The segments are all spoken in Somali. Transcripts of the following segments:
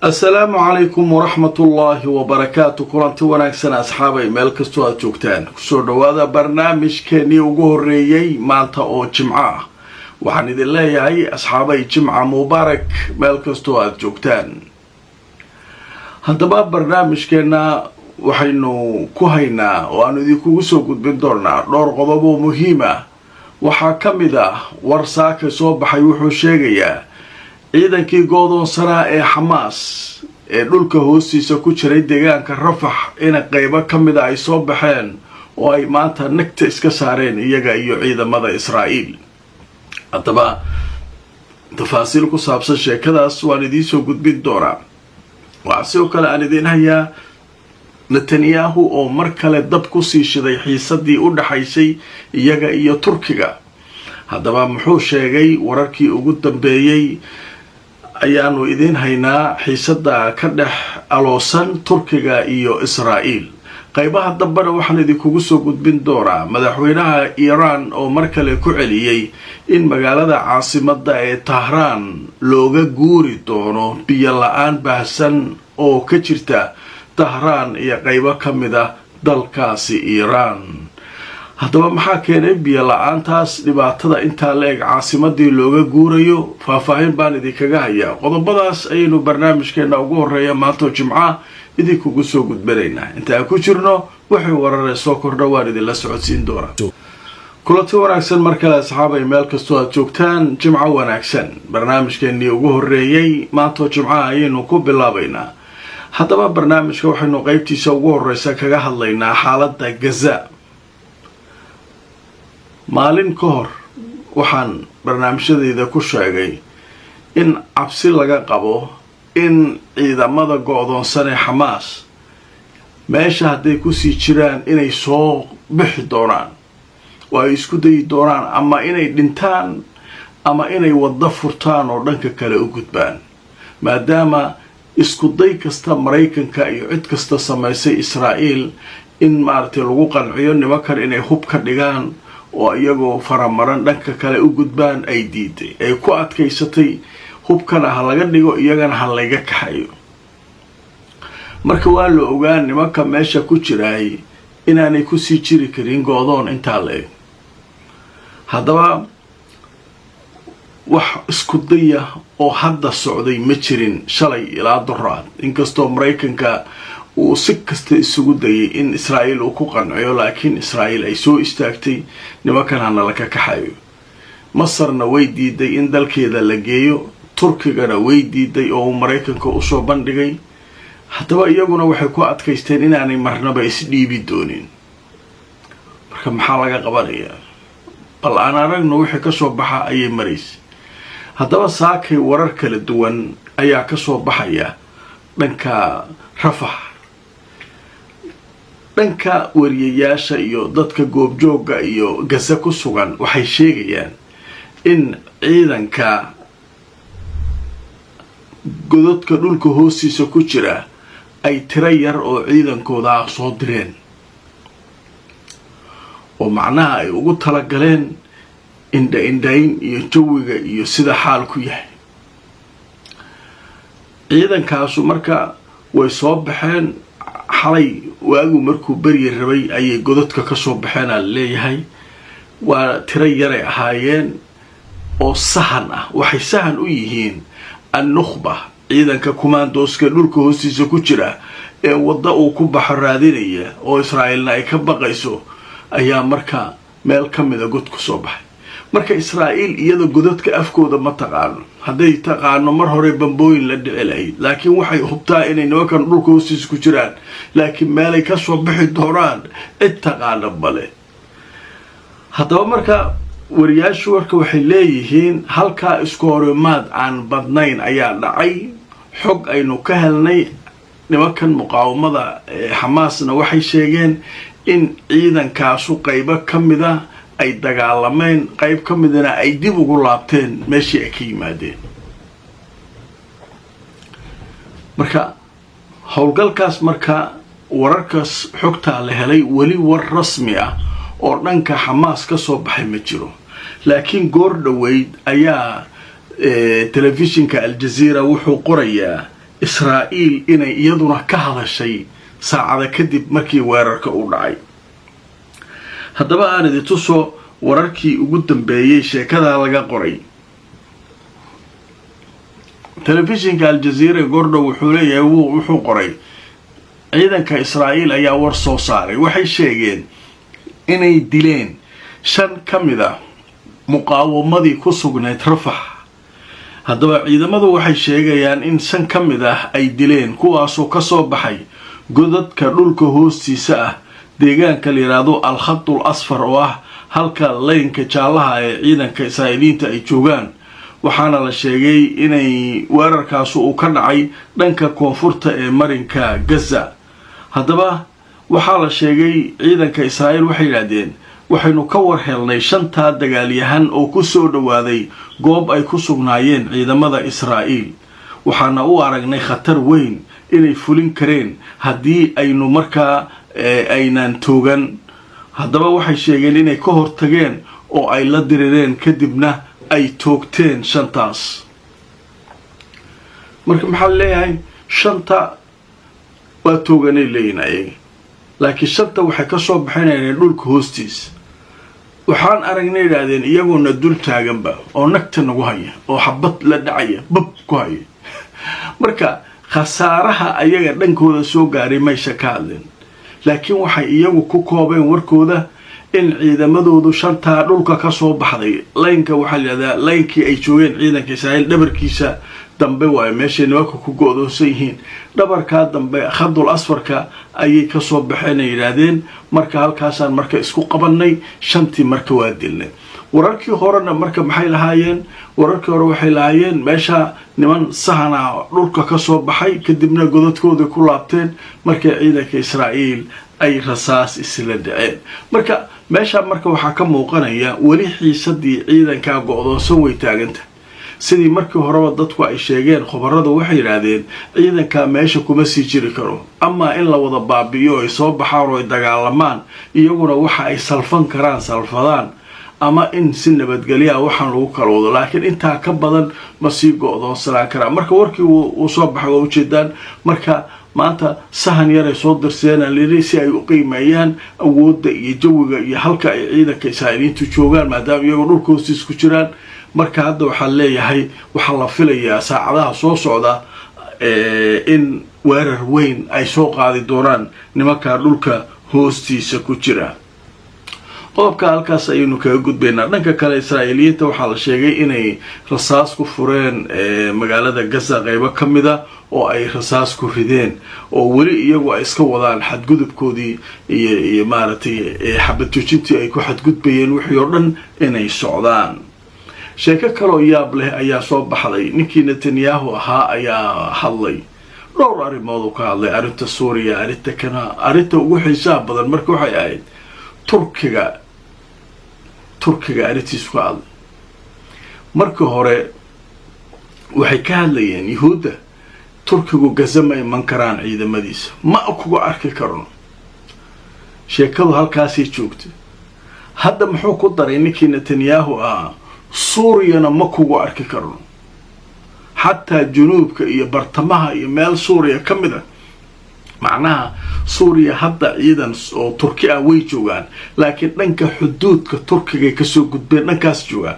السلام عليكم ورحمة الله وبركاته. كلانتي wanaagsan asxaabay meel kasto aad joogtaan kusoo dhawaada barnaamijkeeni ugu horeeyay maanta oo Jimco ah. waxaan idin leeyahay asxaabay Jimco mubaarak meel kasto aad joogtaan. haddaba barnaamijkeena waxaynu ku haynaa oo aan idinku soo gudbin doonaa dhowr qodob oo muhiim ah. waxaa kamid ah war saaka soo baxay wuxuu sheegayaa ciidankii go'doonsanaa ee Xamaas ee dhulka hoostiisa ku jiray deegaanka Rafax in qaybo kamid ay soo baxeen oo ay maanta nagta iska saareen iyaga iyo ciidamada Israa'iil. haddaba tafaasiil ku saabsan sheekadaas waan idin soo gudbin doonaa. waxaa sidoo kale aan idin hayaa Netanyahu oo mar kale dab ku sii shiday xiisadii u dhaxaysay iyaga iyo Turkiga. haddaba muxuu sheegay wararkii ugu dambeeyay ayaanu idin haynaa xiisada ka dhex aloosan Turkiga iyo Israa'iil. qaybaha dambana waxaan idinku soo gudbin doonaa madaxweynaha Iran oo mar kale ku celiyay in magaalada caasimadda ee Tehran looga guuri doono biyo la'aan baahsan oo ka jirta Tehran iyo qaybo kamid ah dalkaasi Iran. haddaba maxaa keenay biyo la'aantaas dhibaatada intaa leeg caasimadii looga guurayo? faahfaahin baan idinkaga hayaa. qodobadaas ayaynu barnaamijkeena ugu horeeya maanta Jimco idinku soo gudbinaynaa. inta ku jirno waxay warar soo kordha waan idin la socodsiin doonaa. kulanti wanaagsan markale asxaabay meel kasto aad joogtaan. Jimco wanaagsan. barnaamijkeennii ugu horeeyay maanta Jimco ayaynu ku bilaabaynaa. haddaba barnaamijka waxaynu qaybtiisa ugu horeysa kaga hadlaynaa xaaladda Gaza. maalin ka hor waxaan barnaamijyadayda ku sheegay in cabsi laga qabo in ciidamada go'doonsan ee Xamaas meesha hadday ku sii jiraan inay soo bixi doonaan oo ay isku dayi doonaan ama inay dhintaan ama inay waddo furtaan oo dhanka kale u gudbaan. maadaama isku day kasta Mareykanka iyo cid kasta samaysay Israa'iil in maartay lagu qanciyo nimankan inay hub ka dhigaan oo iyagoo faramaran dhanka kale u gudbaan ay diiday. ay ku adkaysatay hubkana ha laga dhigo iyagana ha laga kaxayo. marka waa la ogaan nimanka meesha ku jiray inaanay ku sii jiri karin go'doon intaa leeg. haddaba wax isku daya oo hadda socday ma jirin shalay ilaa duraad, inkastoo Mareykanka uu si kasta isugu dayay in Israa'iil uu ku qanciyo, laakiin Israa'iil ay soo istaagtay nimankan hana la ka kaxayo. Masarna way diiday in dalkeeda la geeyo, Turkigana way diiday oo Mareykanka u soo bandhigay. haddaba iyaguna waxay ku adkaysteen inaanay marnaba isdhiibi doonin. marka maxaa laga qabanayaa? bal aan aragno wixii ka soo baxa ayay maraysay. haddaba saakay warar kala duwan ayaa ka soo baxaya dhanka Rafax. dhanka wariyayaasha iyo dadka goobjooga iyo Gaza ku sugan waxay sheegayaan in ciidanka godadka dhulka hoostiisa ku jira ay tiro yar oo ciidankooda soo direen oo macnaha ay ugu talagaleen indhayn iyo jawiga iyo sida xaalku yahay. ciidankaasu marka way soo baxeen xalay waagu markuu bari rabay ayay godadka ka soo baxeen aan leeyahay. waa tiro yaray ahaayeen oo sahan ah. waxay sahan u yihiin an-nukhba, ciidanka kumaandooska dhulka hoostiisa ku jira ee wadda uu ku baxo raadinaya oo Israa'iilna ay ka baqayso ayaa marka meel kamid ah god ku soo baxay. marka Israa'iil iyada godadka afkooda ma taqaano. hadday taqaano mar hore bambooyin la dhici lahayd, laakiin waxay hubtaa inay nimankan dhulka hoostiisa ku jiraan, laakiin meelay ka soo bixi doonaan cid taqaana male. haddaba marka wariyaashu warka waxay leeyihiin halkaa isku horimaad aan badnayn ayaa dhacay. xog aynu ka helnay nimankan muqaawamada Xamaasna waxay sheegeen in ciidankaasu qaybo kamid ah ay dagaalameen, qayb kamidna ay dib ugu laabteen meeshii ay ka yimaadeen. marka howlgalkaas marka wararkaas xogta la helay weli war rasmi ah oo dhanka Xamaas ka soo baxay ma jiro. laakiin goor dhaweyd ayaa telefishinka Al Jazeera wuxuu qorayaa israa'iil inay iyaduna ka hadashay saacada kadib markii weerarka uu dhacay. haddaba aan idin tuso wararkii ugu dambeeyey sheekada laga qoray. telefishinka aljaziira gordhow wuxuu leeyahay wuxuu qoray ciidanka israa'iil ayaa war soo saaray. waxay sheegeen inay dileen 5 ka mid ah muqaawamadii ku sugnayd rafax. haddaba ciidamadu waxay sheegayaan in 5 ka mid ah ay dileen, kuwaasoo ka soo baxay godadka dhulka hoostiisa ah deegaanka la yidhaahdo al-khatul asfar oo ah halka laynka jaallaha ee ciidanka israa'iiliyiinta ay joogaan. waxaana la sheegay inay weerarkaasu uu ka dhacay dhanka koonfurta ee marinka gaza. haddaba waxaa la sheegay ciidanka israa'iil waxay yidhaahdeen waxaynu ka war helnay 5 dagaalyahan oo ku soo dhowaaday goob ay ku sugnaayeen ciidamada israa'iil. waxaana u aragnay khatar weyn inay fulin kareen haddii aynu markaa aynaan toogan. haddaba waxay sheegeen inay ka hortageen oo ay la dirireen kadibna ay toogteen 5taas. marka maxaa leeyahay 5 waa tooganay leeyihin ayaga, laakiin 5 waxay ka soo baxinayeen dhulka hoostiisa. waxaan aragnay yidhaahdeen iyagoona dul taaganba oo nagta nagu haya oo xabad la dhacaya bab ku haya. marka khasaaraha ayaga dhankooda soo gaaray maysa ka hadleen, laakiin waxay iyagu ku koobeen warkooda in ciidamadoodu 5 dhulka ka soo baxday. laynka waxaa layidhahdaa laynkii ay joogeen ciidanka israa'iil dhabarkiisa dambe waayo meeshay nimanka ku go'doonsan yihiin. dhabarkaa dambe khadul asfarka ayay ka soo baxeen ay yidhaahdeen. marka halkaasaan marka isku qabannay 5tii marka waa dilnay. wararkii horena marka maxay lahaayeen? wararkii hore waxay lahaayeen meesha niman sahana dhulka ka soo baxay kadibna godadkooda ku laabteen markay ciidanka israa'iil ay rasaas isla dhaceen. marka meesha marka waxaa ka muuqanaya weli xiisadii ciidanka go'doonsan way taaganta. sidii markii horeba dadku ay sheegeen, khubaradu waxay yidhaahdeen ciidanka meesha kuma sii jiri karo, ama in la wada baabi'iyo ay soo baxaan oo ay dagaalamaan iyaguna waxa ay salfan karaan salfadaan, ama in si nabadgelya waxaan lagu kala wado. laakiin intaa ka badan ma sii go'doonsanaan karaa. marka warkii uu soo baxay waa ujeedaan. marka maanta sahan yaray soo dirsadeen liri si ay u qiimeeyaan awoodda iyo jawiga iyo halka ay ciidanka israa'iiliyiintu joogaan maadaama iyagoo dhulka hoostiis ku jiraan. marka hadda waxaa leeyahay waxaa la filayaa saacadaha soo socda in weerar weyn ay soo qaadi doonaan nimanka dhulka hoostiisa ku jira. qodobka halkaas ayaynu kaga gudbaynaa. dhanka kale israa'iiliyiinta waxaa la sheegay inay rasaas ku fureen magaalada gaza qaybo ka mida oo ay rasaas ku rideen, oo weli iyagu ay iska wadaan xadgudubkoodii iyo maaragtay xabad joojintii ay ku xadgudbayeen wixii oo dhan inay socdaan. sheeko kaloo yaab leh ayaa soo baxday. ninkii netanyahu ahaa ayaa hadlay dhowr arrimood uu ka hadlay. arrinta suuriya, arrinta kana, arrinta ugu xiisaha badan marka waxay ahayd turkiga arrintiisu ka hadlay. markii hore waxay ka hadlayeen yuhuudda turkigu gaza ma iman karaan ciidamadiisa, ma kuga arki karno. sheekadu halkaasay joogtay. hadda muxuu ku daray ninkii netanyahu ahaa suuriyana ma kugu arki karno. xataa junuubka iyo bartamaha iyo meel suuriya ka mid a. macnaha suuriya hadda ciidan oo turki ah way joogaan, laakiin dhanka xuduudka turkigay kasoo gudbeen, dhankaas joogaan.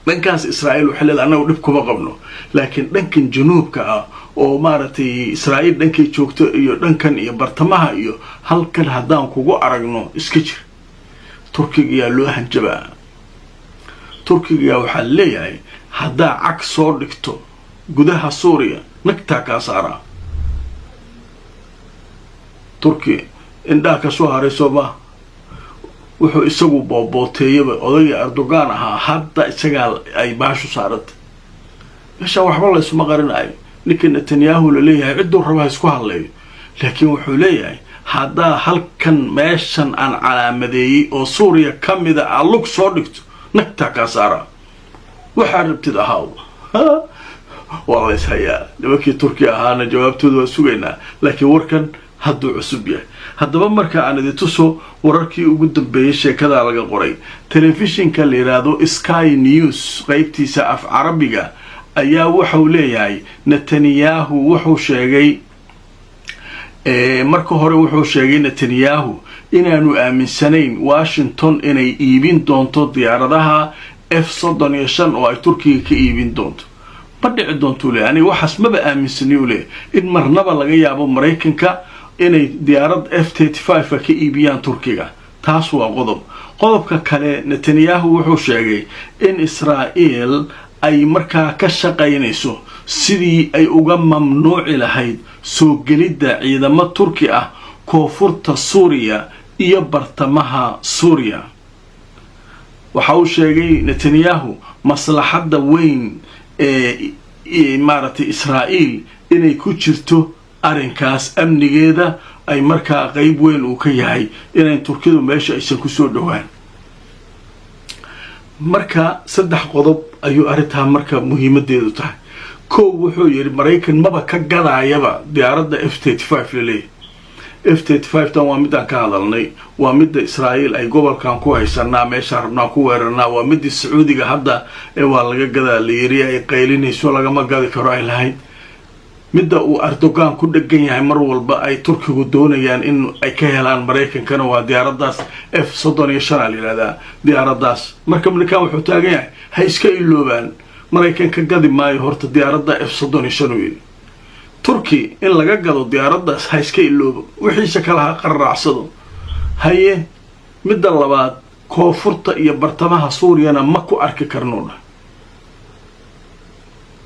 dhankaas israa'iil waxay leedahay annagu dhib kuma qabno, laakiin dhankan junuubka ah oo maaragtay israa'iil dhankay joogto iyo dhankan iyo bartamaha iyo halkan haddaan kugu aragno iska jir. turkigayaa loo hanjabaa. turkiga waxaa leeyahay haddaa cag soo dhigto gudaha suuriya nagtaa kaa saaraa. turki indhaha ka soo haray sooma wuxuu isagu boobooteeyaba odagii erdogan ahaa. hadda isagaa ay baashu saaranta. meesha waxba la isuma qarinayo. ninka netanyahu la leeyahay cidduu rabaa isku hadleeyo, laakiin wuxuu leeyahay haddaa halkan meeshan aan calaamadeeyey oo suuriya ka mida aad lug soo dhigto nagtaa kaa saaraa. waxaa rabtid ahaaw. waa la ishayaa. nimankii turki ahaana jawaabtooda waa sugaynaa, laakiin warkan hadduu cusub yahay. haddaba marka aan idin tuso wararkii ugu dambeeyay sheekadaa laga qoray. telefishinka la yidhaahdo sky news qaybtiisa af carabiga ayaa wuxuu leeyahay Netanyahu wuxuu sheegay marka hore wuxuu sheegay Netanyahu inaanu aaminsanayn Washington inay iibin doonto diyaaradaha F-35 oo ay Turkiga ka iibin doonto ma dhici doonto leeyahay waxaas maba aaminsanayo leeyahay in marnaba laga yaabo Mareykanka inay diyaarad F-35 ka iibiyaan Turkiga taas waa qodobka kale Netanyahu wuxuu sheegay in Israel ay markaa ka shaqaynayso sidii ay uga mamnuuci lahayd soo gelidda ciidamo Turki ah koonfurta Suuriya iyo bartamaha Suuriya waxa uu sheegay Netanyahu maslaxadda weyn ee maaragtay Israel inay ku jirto arrinkaas amnigeeda ay markaa qayb weyn uu ka yahay inay Turkidu meesha aysan ku soo dhawaan marka saddex qodob ayuu arintaa marka muhiimadeedu tahay koow wuxuu yiri Mareykan maba ka gadaayaba diyaaradda F-35 leeyahay F-35 tan waa midaan ka hadalnay waa midda Israel ay gobolkan ku haysanaa meesha rabnaa ku weerarnaa waa midda Sacuudiga hadda waa laga gadaa leeyahay ay qaylinayso lagama gadi karo ay lahayd midda uu Erdogan ku dhagan yahay mar walba ay Turkigu doonayaan in ay ka helaan Mareykankana waa diyaaraddaas F-35 leeyahay diyaaraddaas marka Mareykan wuxuu taagan yahay ha iska iloobaan Mareykanka gadi maayo horta diyaaradda F-35 Turki in laga gado diyaaraddaas ha iska iloobo wixiisa kala ha qarraacsado haye midda labaad koonfurta iyo bartamaha Suuriyana ma ku arki karno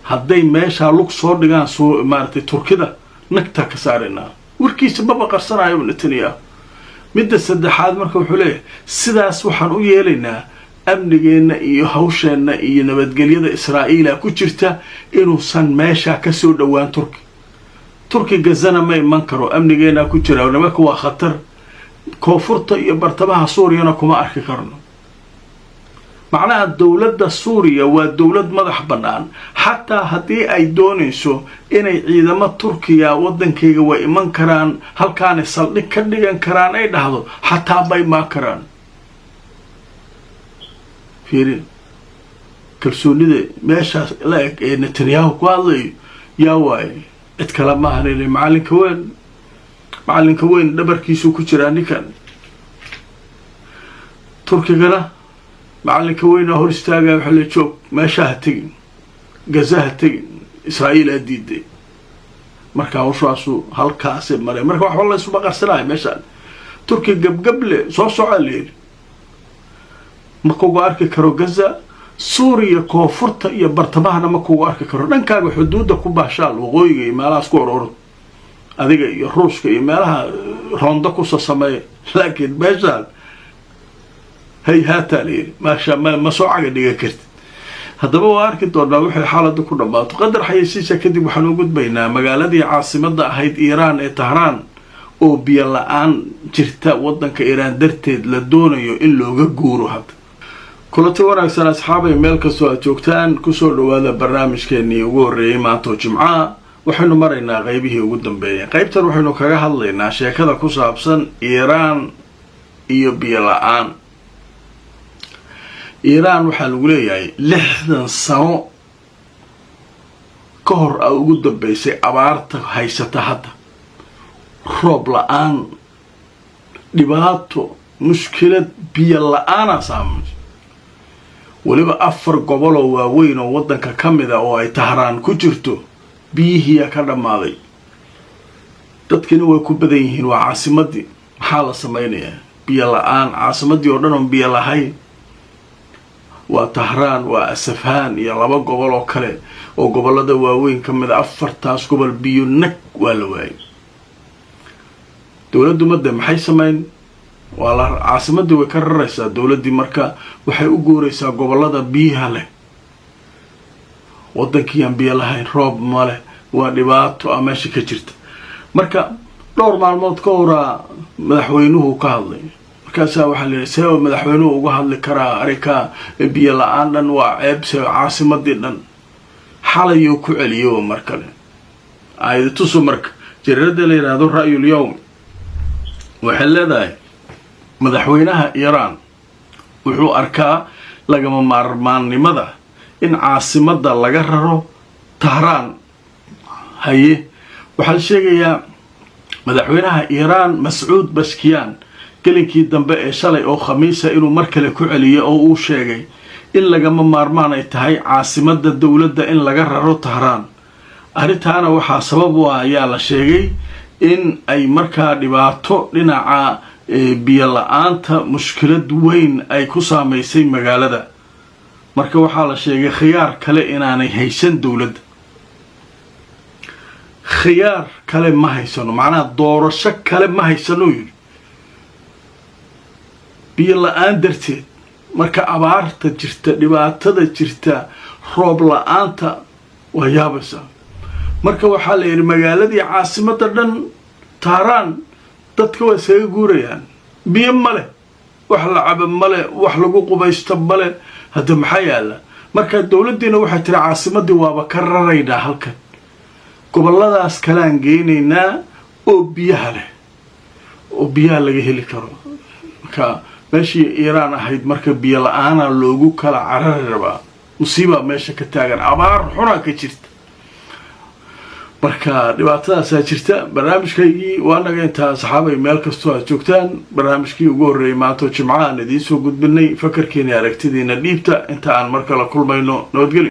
hadday meesha lug soo dhigaan maartay Turkida nagta ka saarina warkiisa ma baqarsanayo Netanyahu midda saddexaad marka wuxuu leeyahay sidaas waxaan u yeelaynaa amnigeena iyo hawsheena iyo nabadgelyada Israa'iil ku jirta inuusan meesha ka soo dhawaan Turki Gazana ma iman karo amnigeena ku jira nimanka waa khatar koonfurta iyo bartamaha Suuriyana kuma arki karno macnaha dawladda Suuriya waa dawlad madax bannaan xataa haddii ay doonayso inay ciidamo Turkiya wadankayga way iman karaan halkaan saldhig ka dhigan karaan ay dhahdo xataa bay ma karaan fiirin kalsoonida meeshaas la eg ee Netanyahu ku hadlay yaa waay cid kale ma ahan macalinka weyn dhabarkiisu ku jira ninkan Turkigana macalinka weyn hor istaaga waxa la joog meesha ha tagin Gaza ha tagin Israa'iil diiday marka waxaasu halkaas maray marka wax walba isma qarsanay meesha Turki gabgable soo socodlay ma ku arki karo Gaza Suuriya koonfurta iyo bartamahana ma ku arki karo dhankaaga xuduudda ku baashaal waqooyiga iyo meelahaas ku ororo adiga iyo Ruushka iyo meelaha roonda ku sameey laakiin meesha hay haataleer ma soo caga dhiga kartid haddaba waa arki doonaa wixii xaaladdu ku dhamaato qadar xayeysiisa kadib waxaan u gudbaynaa magaaladii caasimadda ahayd Iiraan ee Tahraan oo biyo la'aan jirta wadanka Iiraan darteed la doonayo in looga guuro hadda kulanti wanaagsan asxaabay meel kastoo aad joogtaan kusoo dhawaada barnaamijkeennii ugu horreeyay maanta Jimcaha waxaynu maraynaa qaybihii ugu dambeeyay qaybtan waxaynu kaga hadlaynaa sheekada ku saabsan Iiraan iyo biyo la'aan Iiraan waxaa lagu leeyahay 60 sano ka hor ugu dambeysay abaarta haysata hadda roob la'aan dhibaato mushkilad biyo la'aan saameeyay waliba 4 gobol oo waaweyn oo wadanka kamid ah oo ay Tahraan ku jirto biyihii ka dhamaaday dadkina way ku badan yihiin waa caasimadii maxaa la sameeyaa biyo la'aan caasimadii oo dhan oo biyo lahayn waa Tahraan waa Asfaan iyo 2 gobol oo kale oo gobolada waaweyn kamid ah 4taas gobol biyo nag waa la waayay dawladdu madda maxay sameeyeen wala caasimadii way ka raraysaa dawladii marka waxay u guuraysaa gobolada biyaha leh wadankii aan biyo lahayn roob ma leh waa dhibaato meesha ka jirta marka dhowr maalmood ka hor madaxweynuhu ka hadlay markaas waxa la yiraahdaa madaxweynuhu uga hadli karaa arika biyo la'aan dhan waa ceeb caasimadii dhan xalayo ku celiyo markale ayadu soo marka jirada la yiraahdo ra'yul yawm waxa leedahay madaxweynaha Iiraan wuxuu arkaa lagama maarmaannimada in caasimadda laga raro tahraan haye waxaa sheegayaa madaxweynaha iiraan mascuud baskiyaan gelinkii dambe ee shalay oo khamiisa inuu mar kale ku celiyo oo uu sheegay in lagama maarmaan ay tahay caasimadda dowladda in laga raro tahraan arrintaana waxaa sabab u ah ayaa la sheegay in ay markaa dhibaato dhinaca biyo la-aanta mushkilad weyn ay ku saamaysay magaalada marka waxaa la sheegay khiyaar kale inaanay haysan dowladda khiyaar kale ma haysano macnaha doorasho kale ma haysano yidhi biyo la-aan darteed marka abaarta jirta dhibaatada jirta roob la-aanta waa yaabaysaa marka waxaa la yidhi magaaladii caasimadda dhan tahraan dadka waa isaga guurayaan biyo male wax la cabo male wax lagu qubaysto male hadda maxaa yaala marka dowladdiina waxay tiri caasimaddii waaba ka raraynaa halkan gobolladaas kaleaan geynaynaa oo biyaha leh oo biyaha laga heli karo marka meeshii iiraan ahayd marka biyo la-aana loogu kala carari rabaa musiibaa meesha ka taagan abaar xunaa ka jirta marka dhibaatadaasaa jirta barnaamijkaygii waa naga intaa saxaabay meel kastoo aad joogtaan barnaamijkii ugu horreeyay maantoo jimcahaan idiin soo gudbinay fakarkeena aragtidiina dhiibta inta aan mar kala kulmayno nabadgelyo